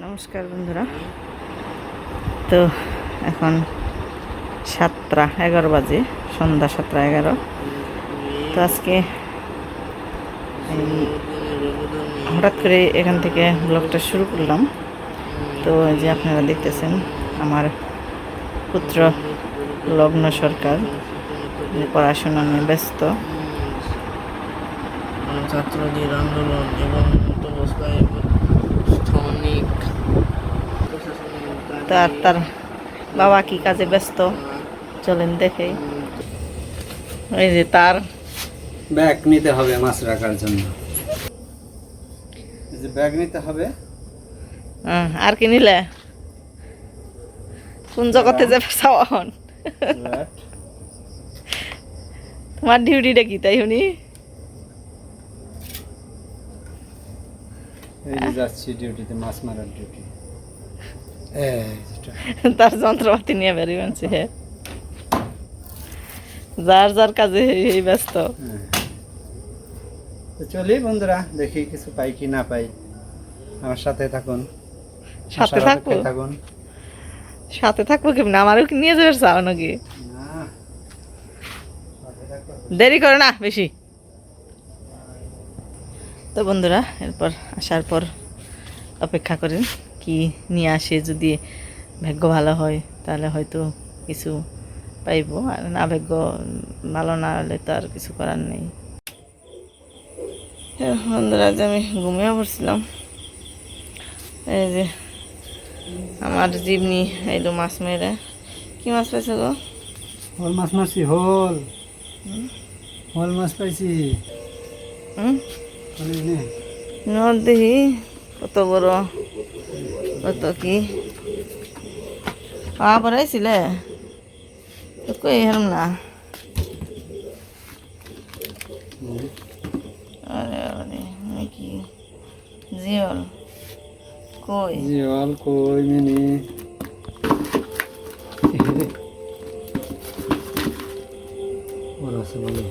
নমস্কার বন্ধুরা। তো এখন 7:11 বাজে, সন্ধ্যা 7:11। তো আজকে হঠাৎ করে এখান থেকে ব্লগটা শুরু করলাম। তো যে আপনারা দেখতেছেন আমার পুত্র লগ্ন সরকার পড়াশোনা নিয়ে ব্যস্ত। ছাত্রদের আন্দোলন এবং অবস্থায় স্থানিক তো আর তার বাবা কি কাজে ব্যস্ত চলেন দেখে। এই যে তার ব্যাগ নিতে হবে মাছ রাখার জন্য, এই যে ব্যাগ নিতে হবে। আর কি নিলে কোন জগতে যাবে সাওয়ান? তোমার ডিউটিটা কি তাই শুনি? এই যে যাচ্ছি ডিউটিতে, মাছ মারার ডিউটি। তার যন্ত্রপাতি নিয়ে বেরিয়ে আনছে। হ্যাঁ, যার যার কাজে এই ব্যস্ত। তো চলি বন্ধুরা, দেখি কিছু পাই কি না পাই। আমার সাথে থাকুন, সাথে আশার থাকবো, অপেক্ষায় থাকুন। সাথে থাকবো কেমন? আমারও কি নিয়ে যাবে চাও নাকি? না, সাথে থাকো। দেরি করে না বেশি। তো বন্ধুরা, এরপর আসার পর অপেক্ষা করেন কি নিয়ে আসে। যদি ভাগ্য ভালো হয় তাহলে হয়তো কিছু পাইব, আর না ভাগ্য ভালো না হলে তো আর কিছু করার নেই। বন্ধুরা, আজ আমি ঘুমিয়ে পড়ছিলাম। এই যে আমার জিমনি এলো মাছ মেরে। কি মাছ পাইছে গো? হোল মাছ মারছি, হোল হোল মাছ পাইছি। নদ দেখি কত বড়, কত কি পা পড়াইছিলে কই হেরম না। আরে আরে কি জিওল কই? জিওল কই মিনি ওরা আছে বলে।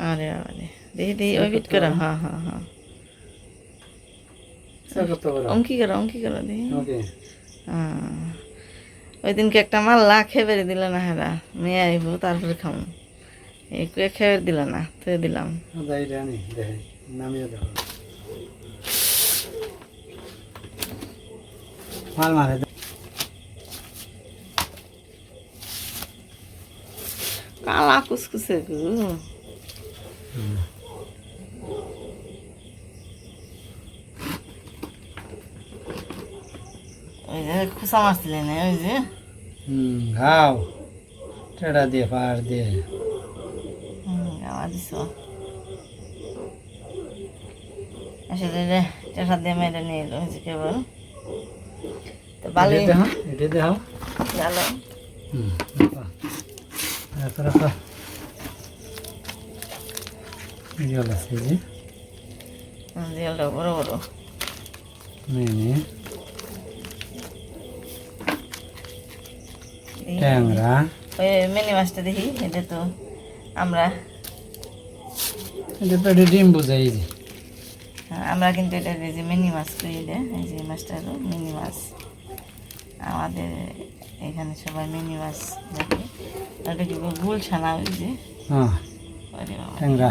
আরে আরে দেখি দেখি ওই বিট করা। হ্যাঁ হ্যাঁ হ্যাঁ, অঙ্কি করো দেখি। হ্যাঁ, ওই দিনকে একটা মাল্লা খেয়ে দিল না। হেরা মেয়ে আইব তারপরে খামু, এই খেয়ে দিল না তো দিলাম। মাল মারে কালা কুসকুসে গো। ওই যে খুসা মারছিলে না, ওই যে ঘাও টেড়া দিয়ে পার দিয়ে গাওয়া দিছ আসলে রে, টেকা দিয়ে মেরে নিয়ে এলো হয়েছে কেবল। তো বালি এটা দেখাও গেলো। জল আছে যে জিয়ালটা বড় বড়। মেনে ট্যাংরা। ওই মিনি মাছটা দেখি, এটা তো আমরা এটা পেটে ডিম বোঝাই যে আমরা কিন্তু এটা যে মিনি মাছ করি। এটা এই যে মাছটা হলো মিনি মাছ। আমাদের এখানে সবাই মিনি মাছ দেখে। ওটা কি গুল ছানা, ওই যে ট্যাংরা।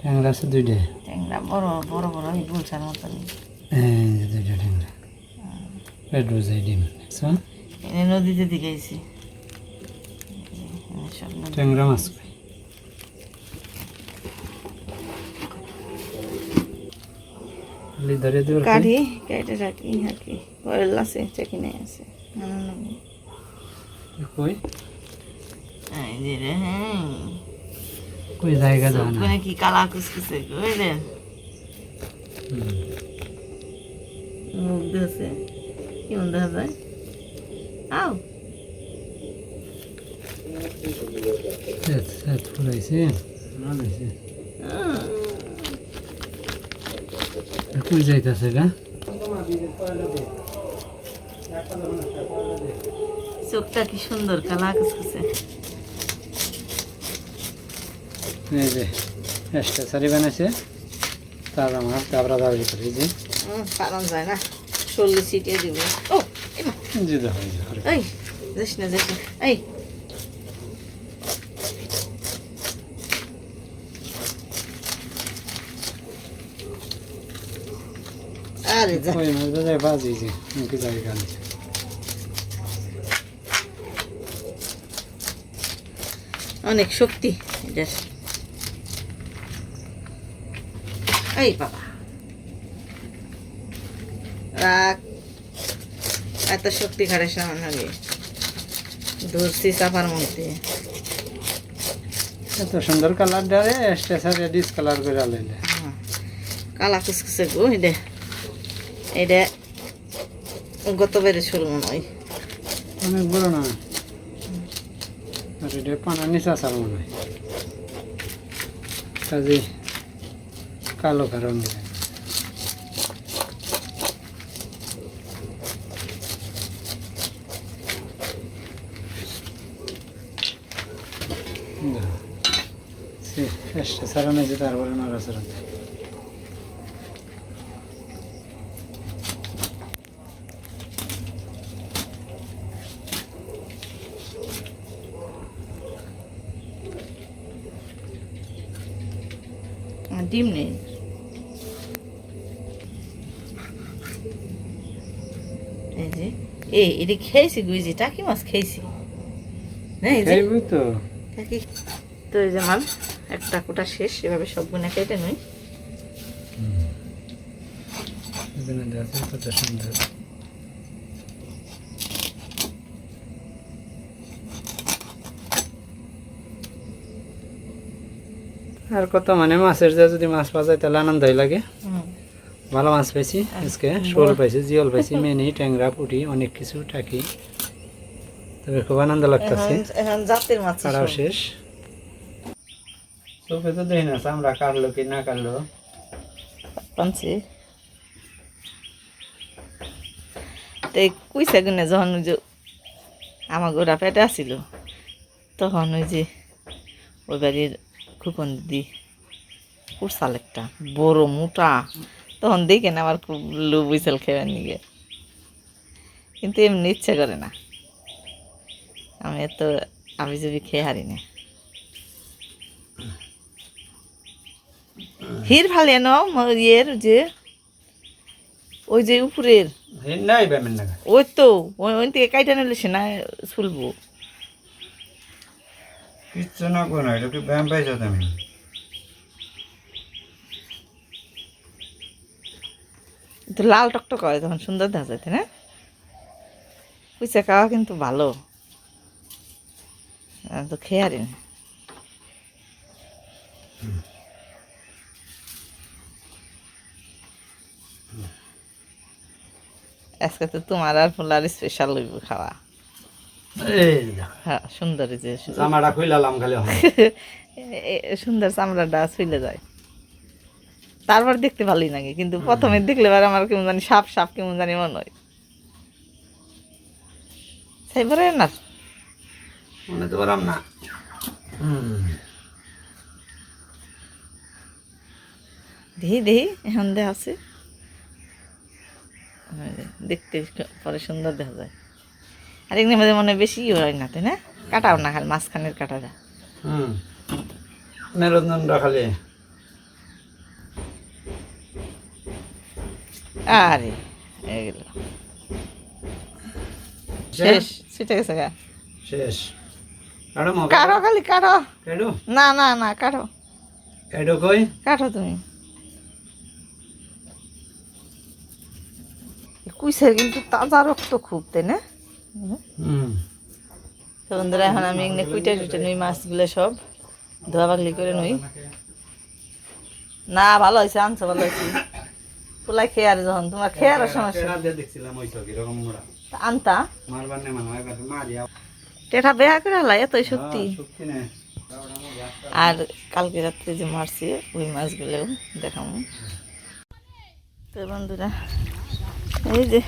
ট্যাংরা আছে দুইটা, ট্যাংরা বড় বড় বড় এই গুল ছানার মতন। দুইটা ট্যাংরা পেট বোঝাই ডিম। দেখছো নদীতে দিকে আইছি ট্যাংরা মাছ ধরে কাঠি কেটে রাখি আর কি। ওয়েল আছে, চেকিনে আছে কই এই যে রে। হ্যাঁ, কই জায়গা দাও না কি কালা কুসকুসে কই রে, মুখ দিয়েছে কেমন দেখা যায়। আও ফুলাইছে কই যাইতেছে গা? চোখটা কি সুন্দর কালা কুসকুসে। এই যে স্টেশারি বানাইছে তাজা মাছ তারপরে দাবি করে এই যে পালন যায় না, সরলে ছিটিয়ে দিব। ও যে দেখো এই যে, আরে, এই যাস না যাস না, এই আরে যা। কই মাছ বাজায় বাজি যে মুখে যাবে গালি অনেক শক্তি এটার। এই বাবা রাখ, এত শক্তি খাড়ে সামান হবে, ধরছি চাপার মধ্যে। এত সুন্দর কালার ডারে স্টেশারি ডিসকালার করে আলাইলে কালা কুচকুচে গো এটা, এটা গত বেড়ে ছোল মনে হয়। অনেক বড় না, আর এটা পানা নিচে আসার মনে হয়, কাজে কালো কারণ সারানো যে তারপরে নড়াচড়া ডিম নেই, এই যে এটা খেয়েছি গুইজি, টাকি মাছ খেয়েছি না, এই যে খাইবি তো টাকি। তো এই যে মাল একটা কোটা শেষ, এভাবে সবগুলো কেটে নই। কত সুন্দর আর কত মানে মাছের যা যদি মাছ পাওয়া যায় তাহলে আনন্দই লাগে। ভালো মাছ পাইছি আজকে, শোল পাইছি, জিওল পাইছি, মেনি, ট্যাংরা, পুঁটি, অনেক কিছু টাকি, তবে খুব আনন্দ লাগতেছে। এখন জাতের মাছ কাটাও শেষ, চোখে তো দেখি না আমরা কাটলো কি না কাটলো। পানছি তো কুইসা গুনে যখন ওই যে আমার গোড়া পেটে আসিল, তখন ওই যে ওই বাড়ির খুপন দিদি কুরসাল একটা বড় মোটা, তখন দেখে না আমার খুব লোভ উইসাল খেয়ে নিয়ে, কিন্তু এমনি ইচ্ছে করে না, আমি এত আমি যদি খেয়ে হারি না। হির ফালিয়ে নাও ইয়ের যে ওই যে উপরের নাই ব্যামেন না, ওই তো ওই থেকে কাইটা নিলে সে না চুলবো। কিচ্ছু না কোনো, এটা কি ব্যায়াম পাইছো তুমি? তো লাল টকটক হয় তখন সুন্দর দেখা যায়, তাই না? কুইচা খাওয়া কিন্তু ভালো, আমি তো খেয়ে হারি না। আজকে তো তোমার আর ফুলার স্পেশাল লইব খাওয়া। হ্যাঁ সুন্দর, যে জামাটা খুইলালাম খালি সুন্দর চামড়াটা ছুইলে যায়, তারপর দেখতে ভালোই লাগে, কিন্তু প্রথমে দেখলে এবার আমার কেমন জানি সাপ সাপ কেমন জানি মনে হয়। সেই পরে না মনে তো পারলাম না। দেখি দেখি এখন দেখা আছে, দেখতে পরে সুন্দর দেখা যায়। আর এগুলোর মধ্যে মনে হয় বেশি হয় না, তাই না? কাটাও না খালি মাঝখানের কাটাটা। মেরুদণ্ডটা খালি আরে এগুলো শেষ, ছুটে গেছে গা। শেষ। কাটো কাটো খালি কাটো, কাটো না না না কাটো, কাটো কই কাটো তুমি। কুইসের কিন্তু তাজা রক্ত খুব, তাই না? তো বন্ধুরা এখন আমি এখানে কুইটা টুইটা নই, মাছগুলো সব ধোয়া পাগলি করে নই। না ভালো হয়েছে, আনছো ভালো হয়েছে। পোলাই খেয়ে আর যখন তোমার খেয়ে আর সমস্যা আনতা টেঠা বেহা করে হলাই এতই সত্যি। আর কালকে রাত্রে যে মারছি ওই মাছগুলোও দেখাবো। তো বন্ধুরা এই যে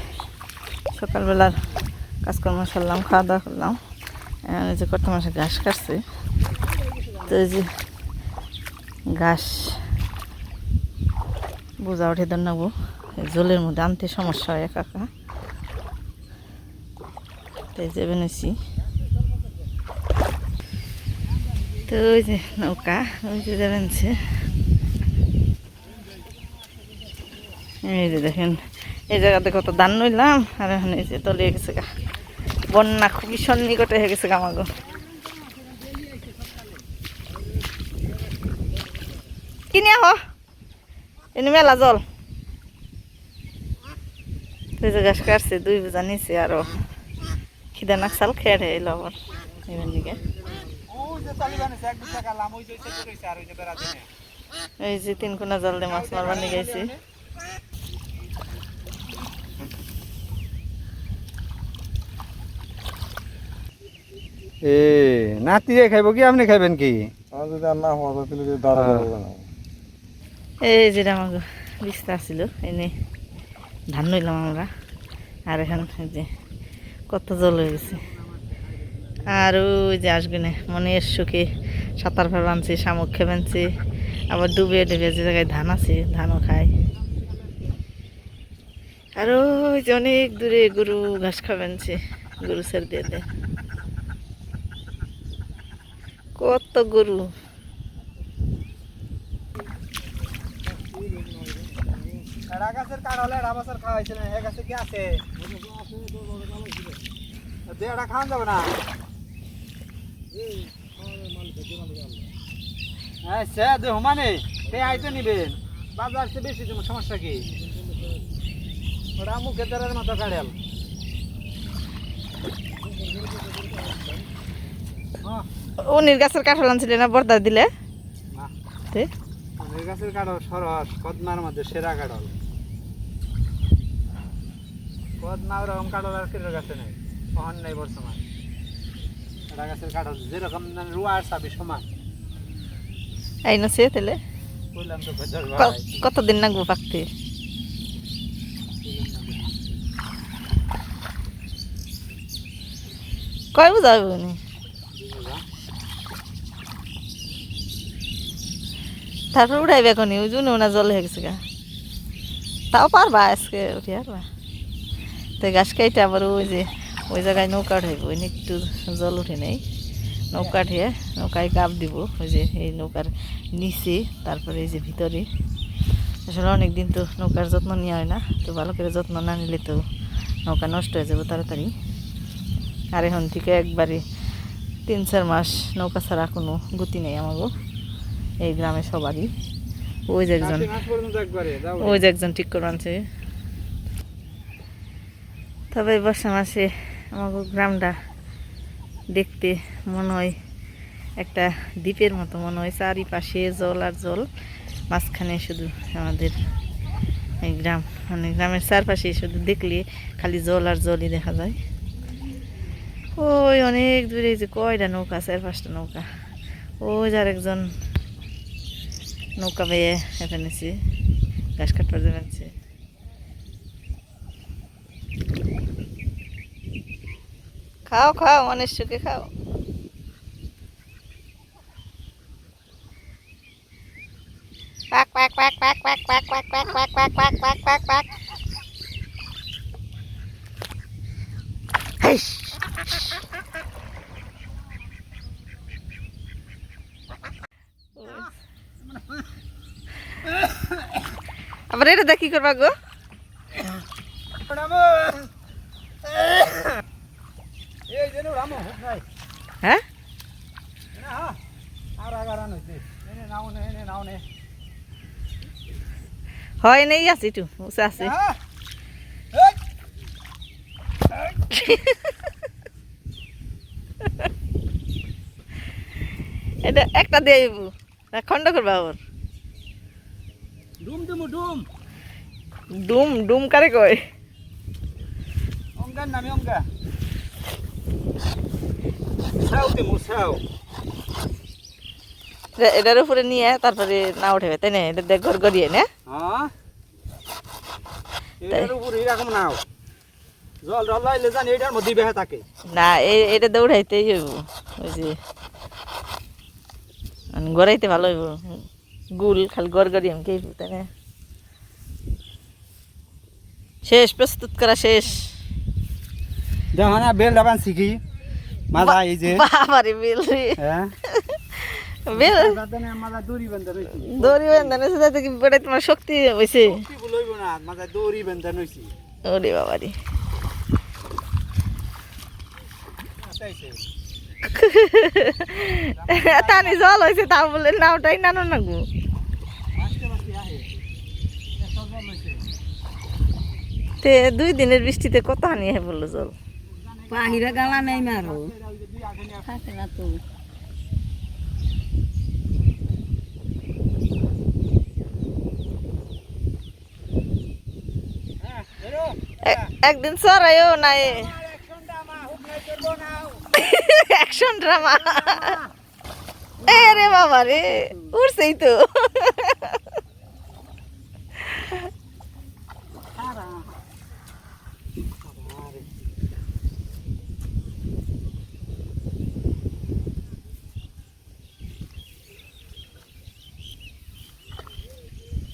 সকালবেলার কাজকর্ম সারলাম, খাওয়া দাওয়া করলাম, এই যে কত মাসে ঘাস কাটছে। তো এই যে ঘাস বোঝা উঠে দেন নেবো, জলের মধ্যে আনতে সমস্যা হয় একা একা, তাই যে বেনেছি। তো ওই যে নৌকা, ওই যে বেনছে, এই যে দেখেন এই জায়গাতে কত ধান নইলাম, আর এখন এই যে তলিয়ে গেছে গা, বন্যা খুবই সন্নিকটে হয়ে গেছে গা আমাগো। কিনে আহ এনে মেলা জল, তুই যে ঘাস কাটছে 2 বোঝা নিচে, আরো খিদা নাকসাল খেয়ে এলো আবার এবার দিকে। এই যে 3 কোনা জল দিয়ে মাছ মারবার নিয়ে গেছি। এ নাতি খাইব কি আপনি খাইবেন কি? এই যেটা আমাকে বিস্তা ছিল এনে ধান নইলাম আমরা, আর এখন এই যে কত জল হয়ে গেছে। আর ওই যে আসবে না মনের সুখে সাঁতার ফেলানছি, শামুক খেবেনছি, আবার ডুবে ডুবে যে জায়গায় ধান আছে ধানও খায়। আর ওই যে অনেক দূরে গরু ঘাস খাবেনছে, গরু ছেড়ে দিয়ে দেয়, কত গরু। গাছের কাঁঠাল এড়া বছর খাওয়া হয়েছিল, হে গাছে কি আছে? দেড়া খাওয়া যাবে না। আচ্ছা দেখো মানে সে আইতে নিবেন, বাজার সে বেশি তোমার সমস্যা কি? ওটা মুখের দ্বারের মতো কাঁঠাল। উনির গাছের কাঁঠাল আনছিলেন না বর্দা দিলে? উনির গাছের কাঁঠাল সরস, কদমার মধ্যে সেরা কাঁঠাল। কদমা ওরকম কাঁঠাল আর কিরোর গাছে নেই, কখন নেই বর্তমান। এটা গাছের কাঁঠাল যেরকম রুয়ার চাবি সমান। এই না সে তাহলে বললাম তো ভেতর কতদিন লাগবো পাকতে? কয় বোঝা হবে উনি? তারপর উঠাইবে এখনই, ওই জন্য ওনা জল হয়ে গেছে গা, তাও পারবা আজকে উঠে পারবা। তো গাছ কাইটে আবার ওই যে ওই জায়গায় নৌকা উঠাইব, ওই একটু জল উঠে নেই, নৌকা উঠিয়ে নৌকায় গাপ দিব ওই যে এই নৌকার নিচে, তারপরে এই যে ভিতরে। আসলে অনেক দিন তো নৌকার যত্ন নেওয়া হয় না, তো ভালো করে যত্ন না নিলে তো নৌকা নষ্ট হয়ে যাবে তাড়াতাড়ি। আর এখন থেকে একবারে 3-4 মাস নৌকা ছাড়া কোনো গতি নেই আমাগো এই গ্রামে সবারই। ওই যে একজন ঠিক করে আনছে। তবে বর্ষা মাসে আমাগো গ্রামটা দেখতে মনে হয় একটা দ্বীপের মতো মনে হয়, চারিপাশে জল আর জল, মাঝখানে শুধু আমাদের এই গ্রাম, মানে গ্রামের চারপাশে শুধু দেখলে খালি জল আর জলই দেখা যায়। ওই অনেক দূরে যে কয়টা নৌকা, 4-5টা নৌকা, ওই যার একজন নৌকা বেয়ে এখানেছি ঘাস কাটবার যাচ্ছে। খাও খাও অনেক সুখে খাও। পাক পাক পাক পাক পাক পাক পাক পাক পাক পাক পাক পাক পাক পাক। হেইশ আবার এটা দেখি করবা গো? হ্যাঁ হয় নেই আছি একটু বসে আছে। এটা একটা দিয়ে খন্ড করবা ওর। ডুম ডুম ডুম ডুম ডুম কারে কয়? অঙ্গার নামে অঙ্গা সাউতে মুসাও। এটার উপরে নিয়ে তারপরে না উঠে তাই না? এটা দেখ ঘর গড়িয়ে না? হ্যাঁ এটার উপরে এরকম নাও, জল জল লাইলে জানি এটার মধ্যে বেহে থাকে না, এটা দৌড়াইতেই হইব, ওই যে গড়াইতে ভালো হইব। গুল খালি গড়গড়ি আমি কে তাই না শেষ প্রস্তুত করা শেষ দেখো না বেল ডাবান শিখি মাজা এই যে বাবারে বেল রে হ্যাঁ বেল দাদানে মাজা দড়ি বান্ধা রইছি দড়ি বান্ধা আছে যাতে কি বড় তোমার শক্তি হইছে কি বলইব না মাজা দড়ি বান্ধা রইছি ওরে বাবারে আইছে তানি জল হয়েছে তা বলে নাওটাই নানো না গো আজকে বাকি আহে সব জল হইছে তে 2 দিনের বৃষ্টিতে কত হানি হয় বললো জল পাহিরা গালা নেই মারো থাকে না তো হ্যাঁ বেরো একদিন সরাইও নাই অ্যাকশন ড্রামা এ রে বাবা রে উড়ছেই তো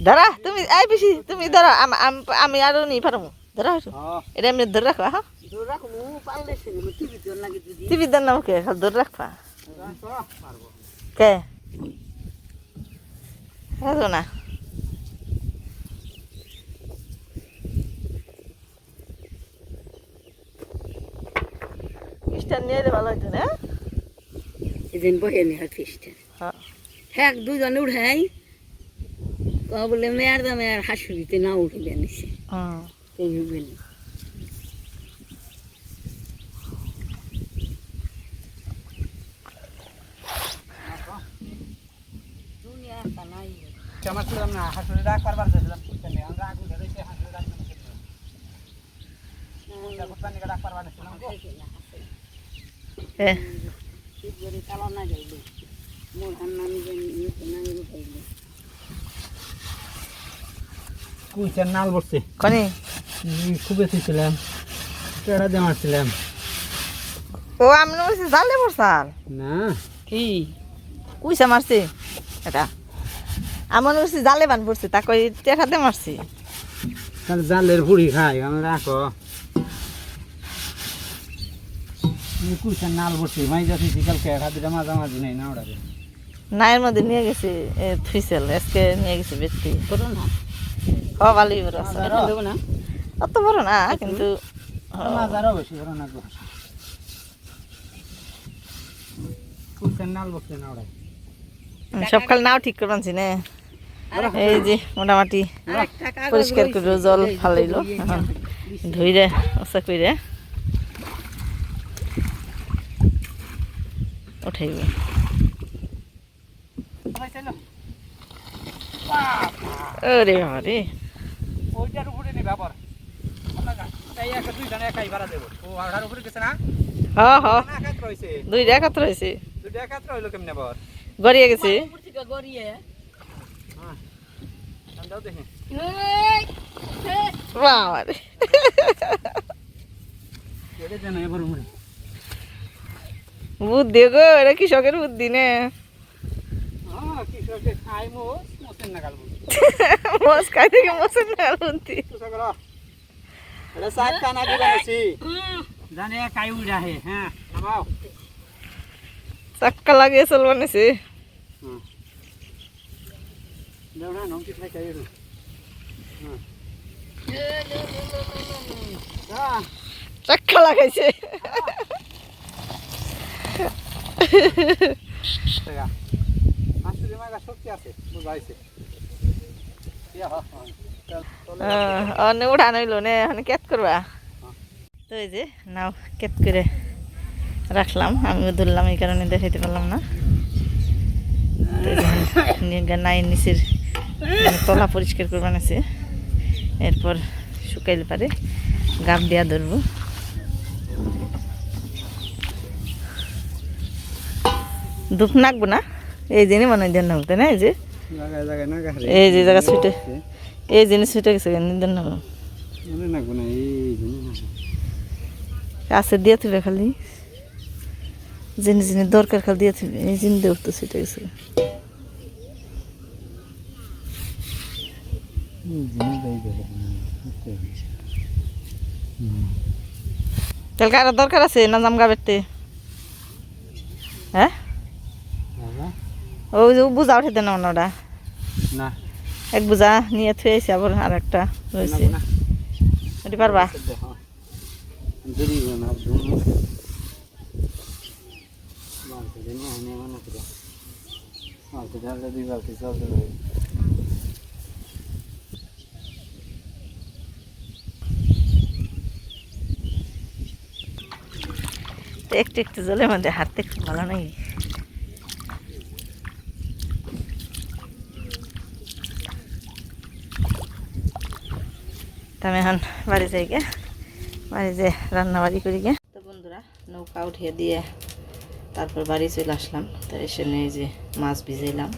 ধরা তুমি আই বেশি তুমি ধরো আমি আরো নি পারবো ধরা এটা এমনি ধরে রাখবা হ্যাঁ টিভি দেন না ওকে খালি ধরে রাখবা কে হ্যাঁ না খ্রিস্টান নিয়ে এলে ভালো হইতো না এদিন বহে নি হয় ফিস্টে হ্যাঁ হ্যাঁ দুজনে উঠাই বলে মেয়ার দামে আর হাসুরিতে না উঠবে নিছে এই বলি আমার ছিলাম না হাসুরে রাগ পারবার চাইছিলাম করতে নেই আমরা আগুন ধরেছি হাসুরে রাগ করতে নেই রাগ পারবার ছিলাম হ্যাঁ কালো না যাইবে মোর হান্নানি নামি উঠাইলে কুইছের নাল বসছে কনি খুবই ছিলাম টেড়া দিয়ে মারছিলাম ও আমি বলছি জালে বসাল না কি কুইসা মারছে এটা আমার বলছি জালে বান পড়ছে তা কই টেকাতে মারছি তাহলে জালের পুরি খাই আমি রাখো কুইছের নাল বসছে মাই যাচ্ছি কালকে হাতিটা মাঝামাঝি নেই না ওটা নায়ের মধ্যে নিয়ে গেছে থুইসেল আজকে নিয়ে গেছে ব্যক্তি করো না ও ভালোই বড় আছে দেবো না অত বড় না কিন্তু মাজারও বেশি বড় না কুইছের নাল বসছে না ওটা সব খালি নাও ঠিক করে আনছি না এই যে মোটামুটি পরিষ্কার করে জল ফালাইলো এখন ধুইরে ওসা করে উঠাইব ওরে বাবা রে ওইটার উপরে নেই ব্যাপার এই একটা দুই জনে একাই ভাড়া দেবো ও আড়ার উপরে গেছে না হ্যাঁ হ্যাঁ না একাত রয়েছে 2 একাত্র হয়েছে দুইটা একাত রইলো কেমনে আবার গড়িয়ে গেছে গড়িয়ে হ্যাঁ দাও দেখি বাবা রে এটা জানা এবার মনে বুদ্ধি গো এটা কৃষকের বুদ্ধি নে হ্যাঁ কৃষকে খাই মোস মোসেন না গাল বুদ্ধি মোস খাই থেকে মোসেন না বুদ্ধি কৃষক এটা সাত কানা দিবা নেছি জানে কাই উড়া হে হ্যাঁ নামাও চাক্কা লাগিয়ে চলবা নেছে হুম দাও না নম কি খাই খাই রে হ্যাঁ চাক্কা লাগাইছে টাকা আসলে মাগা শক্তি আছে বুঝাইছে ইয়া অনে উঠান হইল নে এখন কেত করবা তো এই যে নাও কেত করে রাখলাম আমিও ধরলাম এই কারণে দেখাইতে পারলাম না নাই নিচের তলা পরিষ্কার করবা নেছে এরপর শুকাইলে পারে গাপ দিয়া ধরবো ধূপ নাকবো না এই জিনিস মনে হয় দেন না বলতে না এই যে জায়গায় জায়গায় না গারে এই যে জায়গা ছুটে এই জিনিস ছুটে গেছে দেন না মনে নাকবো না এই জিনিস কাছে দিয়ে থিবে খালি জিনিস জিনিস দরকার খালি দিয়ে থিবে এই জিনিস দেব তো ছুটে গেছে তেল কাটার দরকার আছে না জামগা বেটতে? হ্যাঁ, ওই যে বুঝা উঠে দেন ওটা, না এক বুঝা নিয়ে থুয়েছে, আবার আর একটা রয়েছে, ওটি পারবা? একটু একটু জলের মধ্যে হাঁটতে খুব ভালো নাকি? তা আমি এখন বাড়ি যাই গে, বাড়ি যে রান্না বাড়ি করি গে। তো বন্ধুরা, নৌকা উঠিয়ে দিয়ে তারপর বাড়ি চলে আসলাম। তো এসে নিয়ে যে মাছ ভিজাইলাম,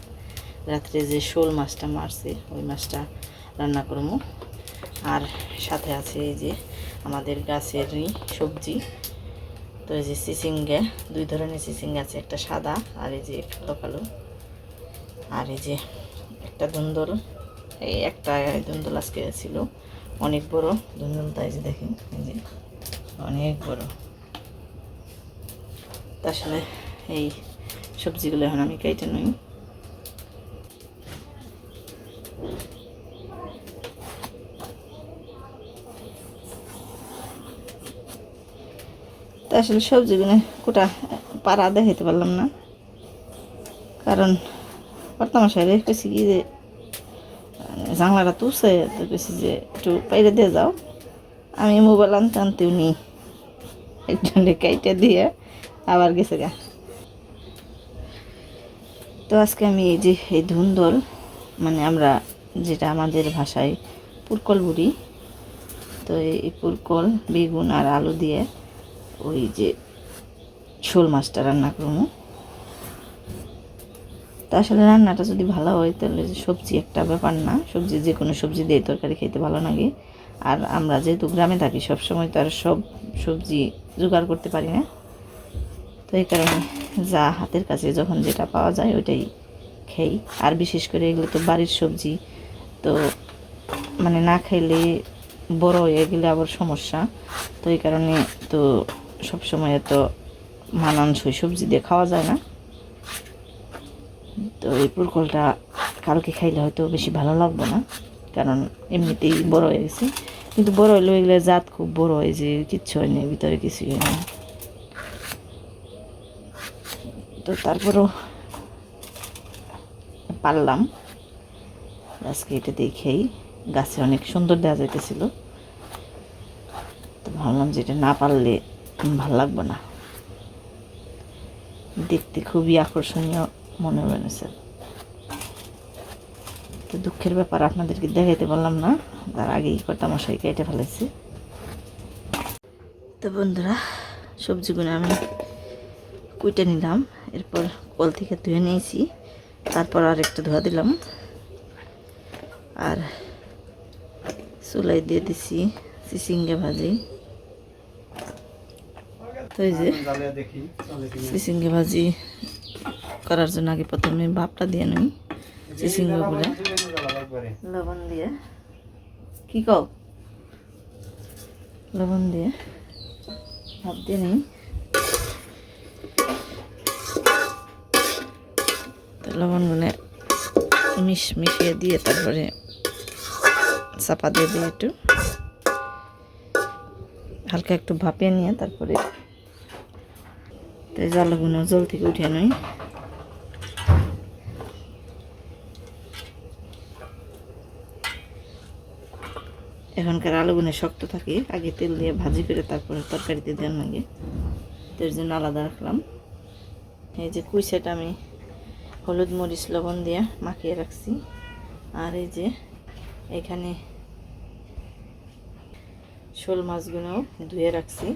রাত্রে যে শোল মাছটা মারছি ওই মাছটা রান্না করবো। আর সাথে আছে এই যে আমাদের গাছেরই সবজি। তো এই যে চিচিঙ্গা, 2 ধরনের চিচিঙ্গা আছে, একটা সাদা আর এই যে কালো কালো। আর এই যে একটা ধুন্দল, এই একটা ধুন্দল আজকে ছিল অনেক বড় ধুন্দলটা, এই যে দেখেন এই যে অনেক বড়। তা আসলে এই সবজিগুলো এখন আমি কেটে নিই। তা আসলে সবজিগুলো কোটা পাড়া দেখাইতে পারলাম না, কারণ বর্তমানে রেখেছি কি যে জানলাটা তুলছে, তো কেছি যে একটু বাইরে দিয়ে যাও। আমি মোবাইল আনতে আনতেও নিই, একজনে কেটে দিয়ে আবার গেছে গা। তো আজকে আমি এই যে এই ধুন্দল, মানে আমরা যেটা আমাদের ভাষায় পুরকল বুড়ি, তো এই পুরকল বেগুন আর আলু দিয়ে ওই যে শোল মাছটা রান্না করবো। তা আসলে রান্নাটা যদি ভালো হয় তাহলে সবজি একটা ব্যাপার না, সবজি যে কোনো সবজি দিয়ে তরকারি খেতে ভালো লাগে। আর আমরা যেহেতু গ্রামে থাকি সবসময় তো আর সব সবজি জোগাড় করতে পারি না, তো এই কারণে যা হাতের কাছে যখন যেটা পাওয়া যায় ওইটাই খাই। আর বিশেষ করে এগুলো তো বাড়ির সবজি, তো মানে না খাইলে বড় হয়ে গেলে আবার সমস্যা। তো এই কারণে তো সবসময় তো মানানসই সবজি দিয়ে খাওয়া যায় না। তো এই পুরকলটা কালকে খাইলে হয়তো বেশি ভালো লাগবে না, কারণ এমনিতেই বড় হয়ে গেছে। কিন্তু বড় হইলে এগুলো জাত খুব বড় হয়, যে কিচ্ছু হয়নি, ভিতরে কিছুই হয়নি। তো তারপরেও পারলাম আজকে এটা দেখেই, গাছে অনেক সুন্দর দেওয়া যাইতেছিল। তো ভাবলাম যে এটা না পারলে ভালো লাগবে না, দেখতে খুবই আকর্ষণীয় মনে হয়েছে। তো দুঃখের ব্যাপার আপনাদেরকে দেখাইতে পারলাম না, তার আগেই কটা মশাই কেটে ফেলেছি। তো বন্ধুরা, সবজিগুলো আমি কুইটে নিলাম, এরপর কল থেকে ধুয়ে নিয়েছি, তারপর আর একটু ধোয়া দিলাম। আর চুলাই দিয়ে দিছি চিচিঙ্গা ভাজি। তো এই যে চিচিঙ্গা ভাজি করার জন্য আগে প্রথমে ভাপটা দিয়ে নিই, চিচিঙ্গাগুলো লবণ দিয়ে, কি কও, লবণ দিয়ে ভাপ দিয়ে নিই। তো লবণগুলো মিশিয়ে দিয়ে তারপরে চাপা দিয়ে দিই, একটু হালকা একটু ভাপিয়ে নিয়ে তারপরে তো জলগুলো জল থেকে উঠিয়ে নিই। এখনকার আলুগুলো শক্ত থাকে, আগে তেল দিয়ে ভাজি করে তারপরে তরকারিতে দেওয়ার লাগে, তো এর জন্য আলাদা রাখলাম। এই যে কুইসাটা আমি হলুদ মরিচ লবণ দিয়ে মাখিয়ে রাখছি। আর এই যে এখানে শোল মাছগুলোও ধুয়ে রাখছি।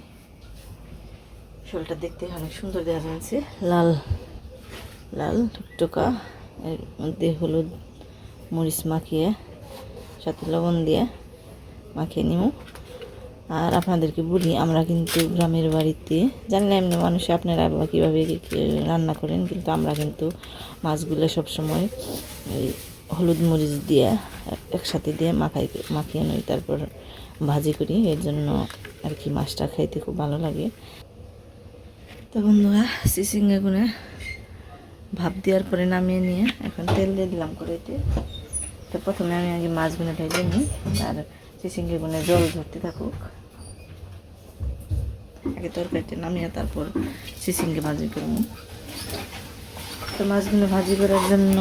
শোলটা দেখতে অনেক সুন্দর দেখা যাচ্ছে, লাল লাল টুকটুকা, এর মধ্যে হলুদ মরিচ মাখিয়ে সাথে লবণ দিয়ে মাখিয়ে নিব। আর আপনাদেরকে বলি, আমরা কিন্তু গ্রামের বাড়িতে জানি না এমনি মানুষ, আপনারা কীভাবে রান্না করেন, কিন্তু আমরা কিন্তু মাছগুলো সবসময় হলুদ মরিচ দিয়ে একসাথে দিয়ে মাখিয়ে নিই, তারপর ভাজি করি। এর জন্য আর কি মাছটা খাইতে খুব ভালো লাগে। তো বন্ধুরা চিচিঙ্গা গুনে ভাপ দেওয়ার পরে নামিয়ে নিয়ে এখন তেল দিয়ে দিলাম কড়াইতে। তো প্রথমে আমি আগে মাছগুলো ভেজে নিই, আর চিচিঙ্গা গুনে জল ধরতে থাকুক। আগে তরকারিতে নামিয়ে তারপর চিচিঙ্গা ভাজি করব। তো মাছগুলো ভাজি করার জন্য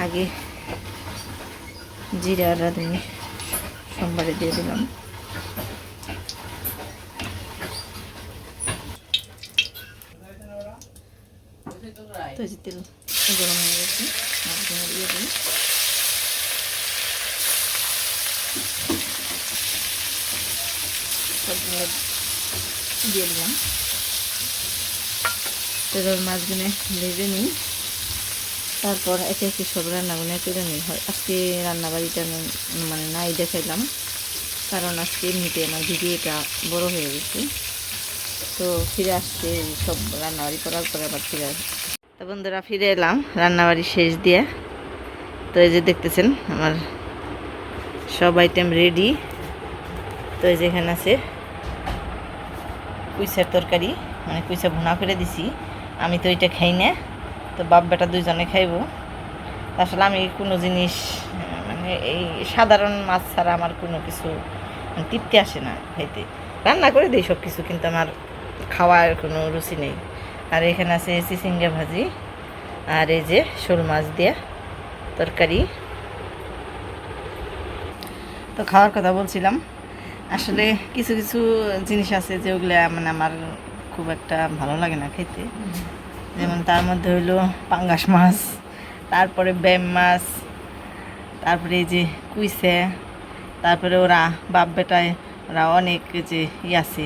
আগে জিরা আর রাঁধুনি সোমবারে দিয়ে দিলাম। তো এই যে তেল গরম হয়ে গেছে, মাছগুলো দিয়ে দিই। সবগুলো দিয়ে দিলাম। এবার মাছগুলো ভেজে নিই, তারপর একে একে সব রান্নাগুলো করে নিই। আজকে রান্নাবাড়িটা মানে নাই দেখাইলাম, কারণ আজকে এমনিতে আমার ভিডিওটা বড় হয়ে গেছে। তো ফিরে আসছে সব রান্নাবাড়ি করার পরে আবার ফিরে আসছে। তো বন্ধুরা ফিরে এলাম রান্নাবাড়ি শেষ দিয়ে। তো এই যে দেখতেছেন আমার সব আইটেম রেডি। তো এই যে এখানে আছে কুইচার তরকারি, মানে কুইচা ভুনা করে দিছি। আমি তো এটা খাই না, তো বাপ বেটা দুইজনে খাইব। আসলে আমি কোনো জিনিস মানে এই সাধারণ মাছ ছাড়া আমার কোনো কিছু তৃপ্তি আসে না খাইতে। রান্না করে দিই সব কিছু, কিন্তু আমার খাওয়ার কোনো রুচি নেই। আর এখানে আছে চিচিঙ্গা ভাজি, আর এই যে শোল মাছ দিয়ে তরকারি। তো খাওয়ার কথা বলছিলাম, আসলে কিছু কিছু জিনিস আছে যেগুলো মানে আমার খুব একটা ভালো লাগে না খেতে। যেমন তার মধ্যে হইলো পাঙ্গাস মাছ, তারপরে ব্যাম মাছ, তারপরে এই যে কুইসে, তারপরে ওরা বাপ বেটায় ওরা অনেক যে আছে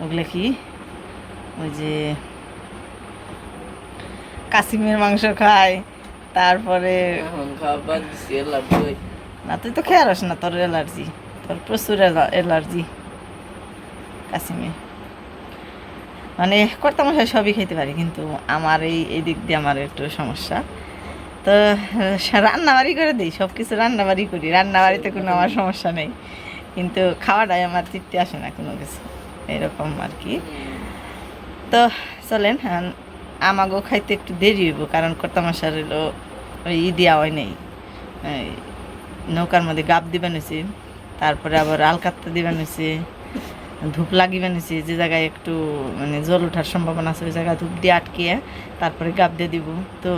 ওগুলো কি ওই যে কাসিমের মাংস খায়। তারপরে না তুই তো খেয়ে আস না, তোর অ্যালার্জি, তোর প্রচুর অ্যালার্জি কাসিমে। মানে কর্তামশাই সবই খেতে পারি, কিন্তু আমার এই দিক দিয়ে আমার একটু সমস্যা। তো রান্নাবাড়ি করে দিই, সব কিছু রান্নাবাড়ি করি, রান্নাবাড়িতে কোনো আমার সমস্যা নেই, কিন্তু খাওয়াটাই আমার তৃপ্তি আসে না কোনো কিছু, এরকম আর কি। তো চলেন আমাগো খাইতে একটু দেরি হইব, কারণ কর্তামশার হলো ওই দেওয়া হয় নেই, নৌকার মধ্যে গাব দিবেন হয়েছে, তারপরে আবার আলকাত্তা দিবেন হয়েছে, ধূপ লাগিবেন হয়েছে। যে জায়গায় একটু মানে জল ওঠার সম্ভাবনা আছে ওই জায়গায় ধূপ দিয়ে আটকিয়ে তারপরে গাব দিয়ে দিব। তো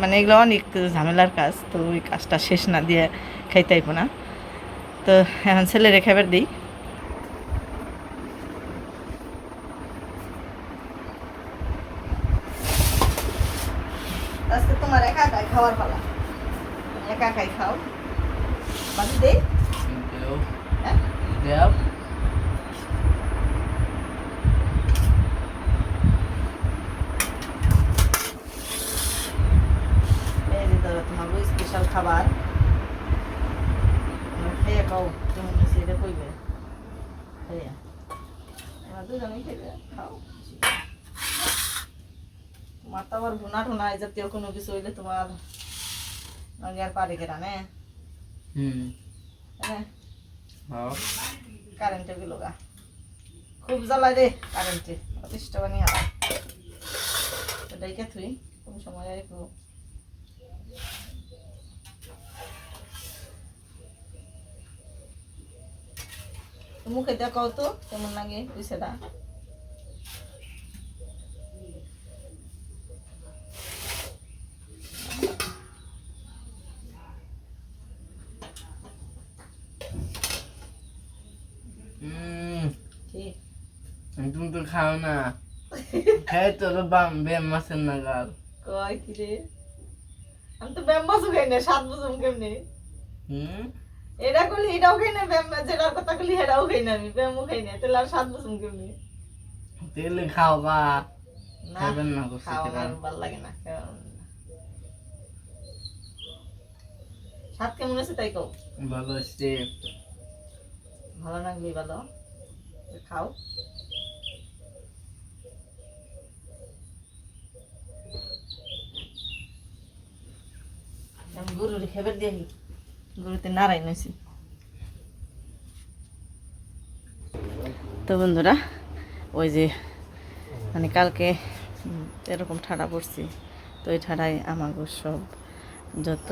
মানে এগুলো অনেক ঝামেলার কাজ, তো ওই কাজটা শেষ না দিয়ে খাইতে আইব না। তো এখন ছেলেরে খাবার দিই। আজকে তোমার একা একাই খাওয়ার পালা, একা একাই খাও। বাকি দেই হ্যাঁ তোমাকে স্পেশাল খাবার খেয়ে খাও, কেমন হয়েছে এটা কইবে। খাইয়া আমরা দুজনেই খেয়ে খাও। তোমার তো আবার ভুনা টুনা এই জাতীয় কোনো কিছু হইলে তোমার আর পারে কেনা নে। কারেন্টে গেল গা, খুব জ্বালায় রে কারেন্টে, অতিষ্ঠ বানি হারা। এটাই থুই কোন সময় একটু মুখে দেখাও তো কেমন লাগে পয়সাটা। তুমি তো খাও না, খাই তোর ব্যায়াম মাছের নাগাল কয় কি রে, আমি তো ব্যায়াম মাছও খাই না, 7 বুঝুম কেমনি। এটা করলি এটাও খাই না, ব্যায়াম যেটার কথা করলি এটাও খাই না, আমি ব্যায়ামও খাই না, তাহলে আর 7 বুঝুম কেমনি। তেলে খাও বা না খাবেন না খাওয়া আমার ভালো লাগে না। স্বাদ কেমন আছে তাই কও। ভালো আসছে, ভালো লাগবে, ভালো খাও। আমি গরুর খেবার দিয়ে গরুতে নাড়াই নিয়েছি। তো বন্ধুরা ওই যে মানে কালকে এরকম ঠাডা পড়ছি, তো ওই ঠাডায় আমার সব যত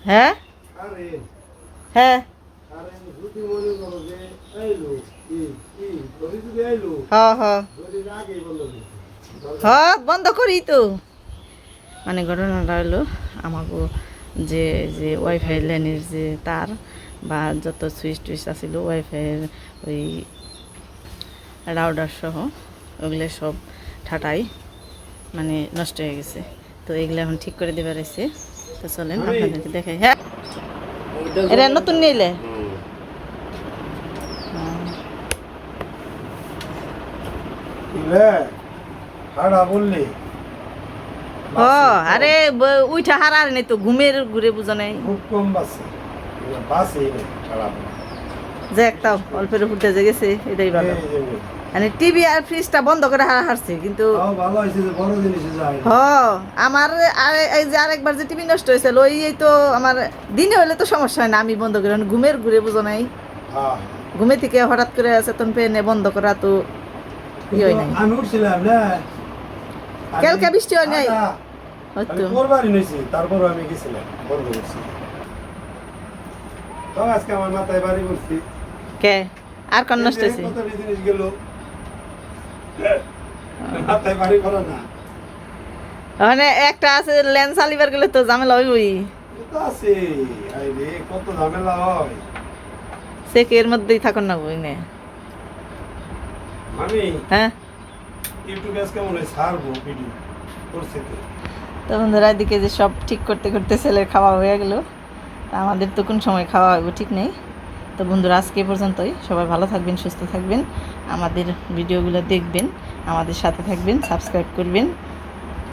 হ্যাঁ হ্যাঁ হ্যাঁ বন্ধ করি তো। মানে ঘটনাটা হলো আমাকে যে যে ওয়াইফাই লাইনের যে তার বা যত সুইচ টুইচ আছিল ওয়াইফাইয়ের ওই রাউডার সহ ওগুলো সব ঠাটাই মানে নষ্ট হয়ে গেছে। তো এগুলো এখন ঠিক করে দেবার এসে, তো চলেন আপনাদেরকে দেখাই। হ্যাঁ এটা নতুন নিলে বললি ও আরে উইঠা হারার নেই তো ঘুমের ঘুরে বুঝো নাই খুব কম বাসে বাসে খারাপ যে একটা অল্পের ফুটে যে গেছে এটাই ভালো। মানে টিভি আর ফ্রিজটা বন্ধ করে হারছে কিন্তু ভালো হয়েছে যে বড় জিনিসে যায়। আমার এই যে আরেকবার যে টিভি নষ্ট হয়েছিল ওই তো আমার দিনে হলে তো সমস্যা হয় না, আমি বন্ধ করে ঘুমের ঘুরে বুঝো নাই ঘুমে থেকে হঠাৎ করে চেতন পেয়ে নে বন্ধ করা তো ই হয় নাই। আমি উঠছিলাম না কালকে বৃষ্টি হয় নাই হয়তো কোরবানি হয়েছে, তারপর আমি গেছিলাম বন্ধ করছি। তো আজকে আমার মাথায় বাড়ি করছি কে আর কোন নষ্ট হয়েছে কত জিনিস গেল মাথায় বাড়ি করা না। মানে একটা আছে লেন্স আলিবার গেলে তো ঝামেলা হইবই, তো আছে আইরে কত ঝামেলা হয়। সে এর মধ্যেই থাকুন না বই নে। আমি হ্যাঁ ইউটিউবে আজকে মনে হয় ছাড়বো ভিডিও করছি তো। তো বন্ধুরা এদিকে যে সব ঠিক করতে করতে ছেলের খাওয়া হয়ে গেল, তা আমাদের তো কোন সময় খাওয়া হবে ঠিক নেই। তো বন্ধুরা আজকে পর্যন্তই, সবাই ভালো থাকবেন, সুস্থ থাকবেন, আমাদের ভিডিওগুলো দেখবেন, আমাদের সাথে থাকবেন, সাবস্ক্রাইব করবেন।